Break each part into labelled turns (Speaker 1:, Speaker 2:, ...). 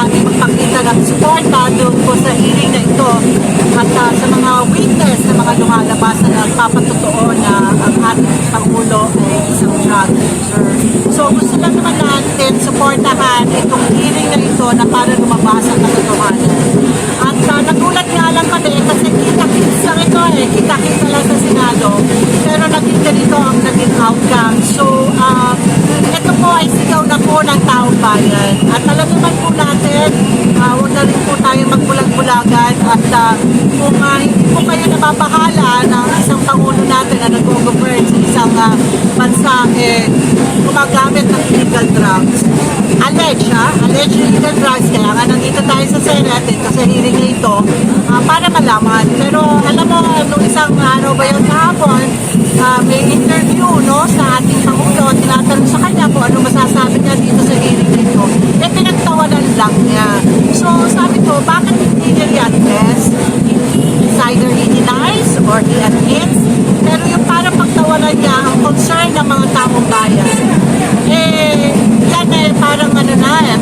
Speaker 1: namin magpakita ng suporta doon po sa hearing na ito at sa mga witness na mga lumalabas na nagpapatotoo na ang ating Pangulo ay isang drug user. So gusto lang naman natin suportahan itong hearing na ito na para lumabas ang katotohanan. At nagulat nga lang kami kasi kita-kits lang ito kita-kits lang sa Senado, pero naging ganito ang naging outcome. So ito po ay sigaw na po ng taong bayan. At alam naman po natin, huwag na rin po tayo magbulag-bulagan at kung hindi po kayo napapahala ng isang Pangulo natin na nag-govern sa isang bansa gumagamit ng illegal drugs. Alleged illegal drugs. Kaya nga nandito tayo sa Senate, ito sa hearing na ito, para malaman. Pero alam mo, nung isang araw ba yun kahapon, may interview sa ating Pangulo, tinatanong sa kanya kung ano masasabi niya dito sa hearing na ito. Pinagtawanan lang niya. So sabi ko, bakit hindi niya i-address? It's either he denies or he admits. Pero yung parang pagtawanan niya, ang concern ng mga taong bayan, yan parang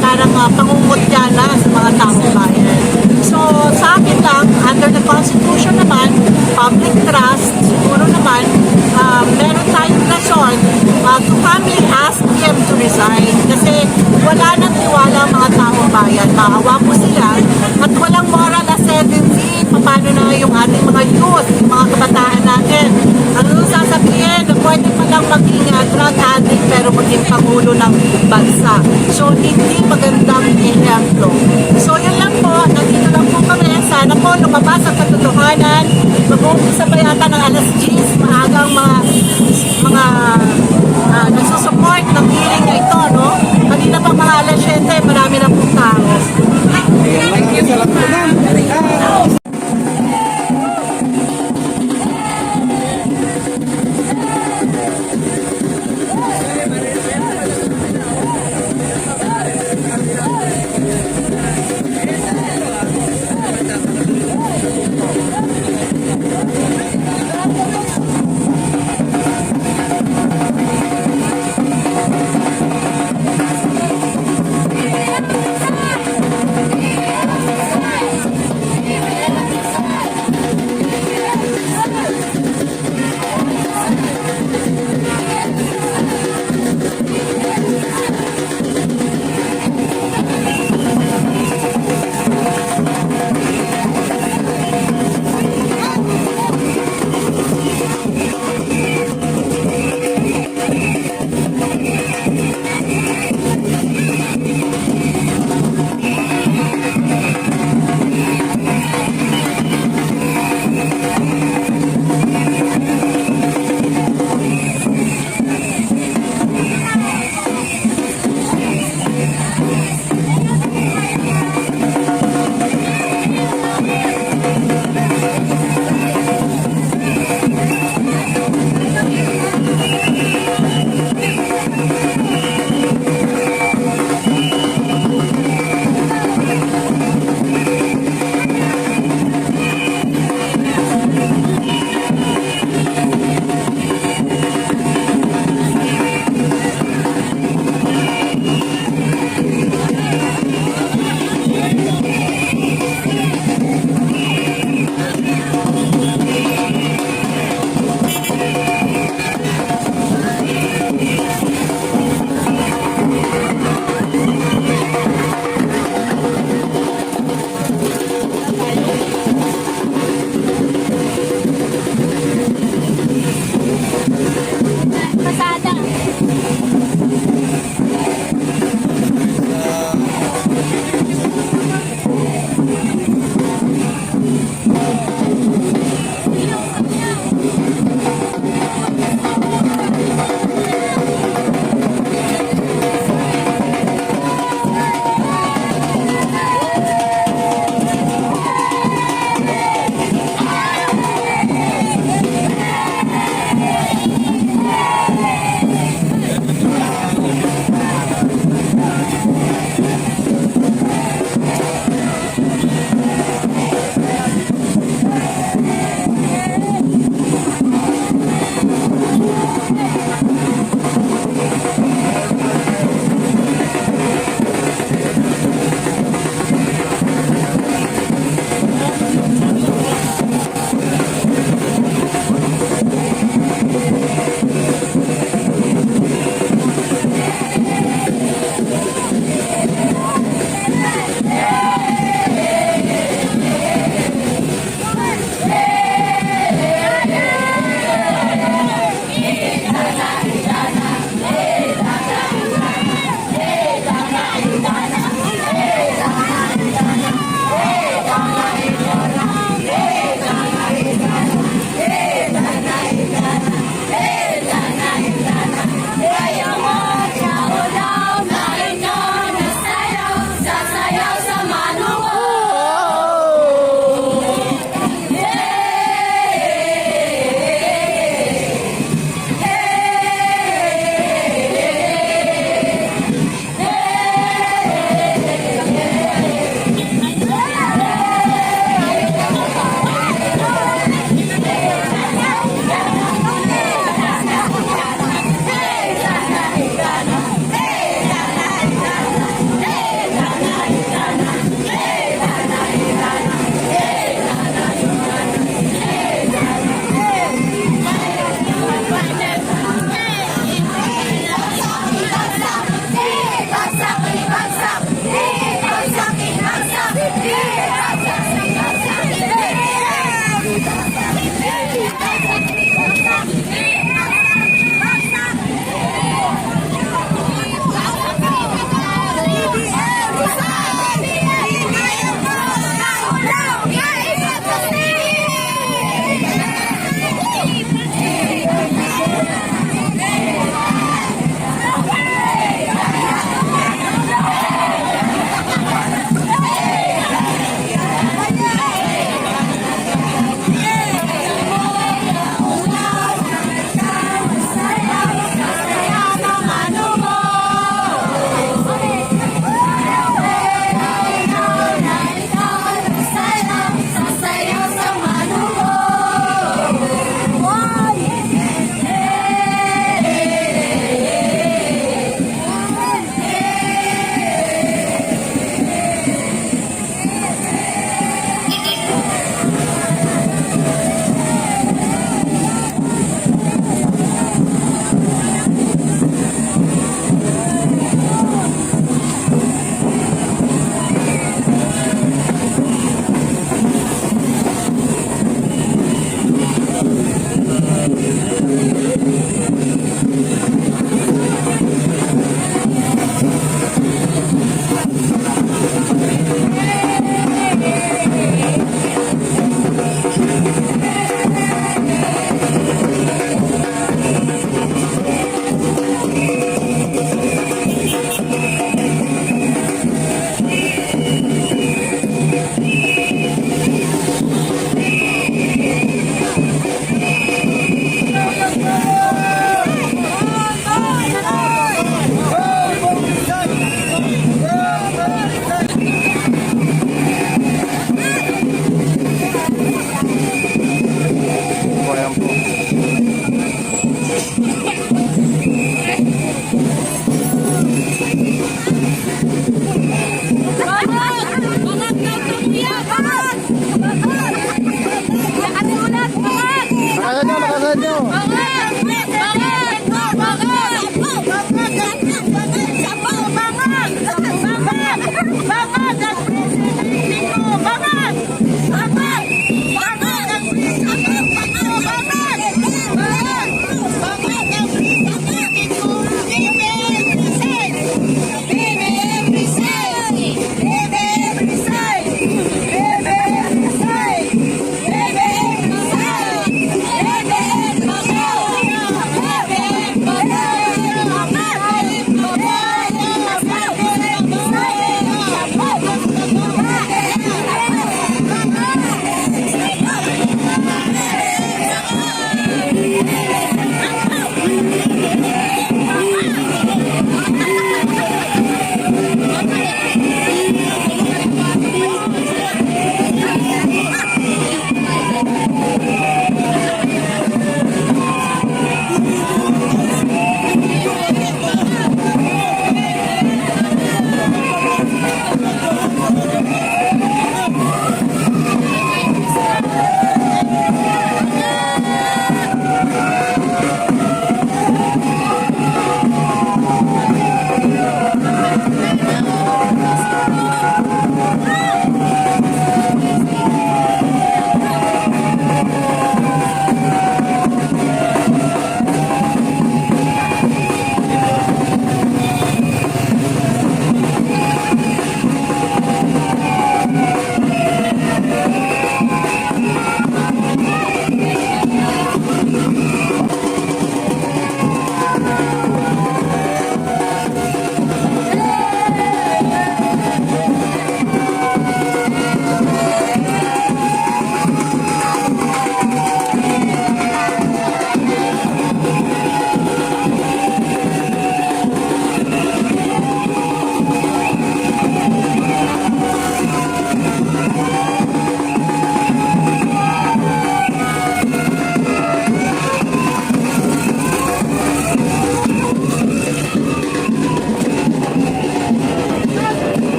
Speaker 1: parang pangungutya na sa mga taong bayan. So sa akin lang, under the Constitution naman, public trust, siguro naman, meron tayong rason to family ask him to resign. Kasi wala nang tiwala ang mga taong bayan. Maawa po sila at walang moral ascendancy. Paano na yung ating mga youth, yung mga kabataan natin. Ano sasabihin na pwede pa lang maging drug addict pero maging Pangulo ng bansa. So hindi magandang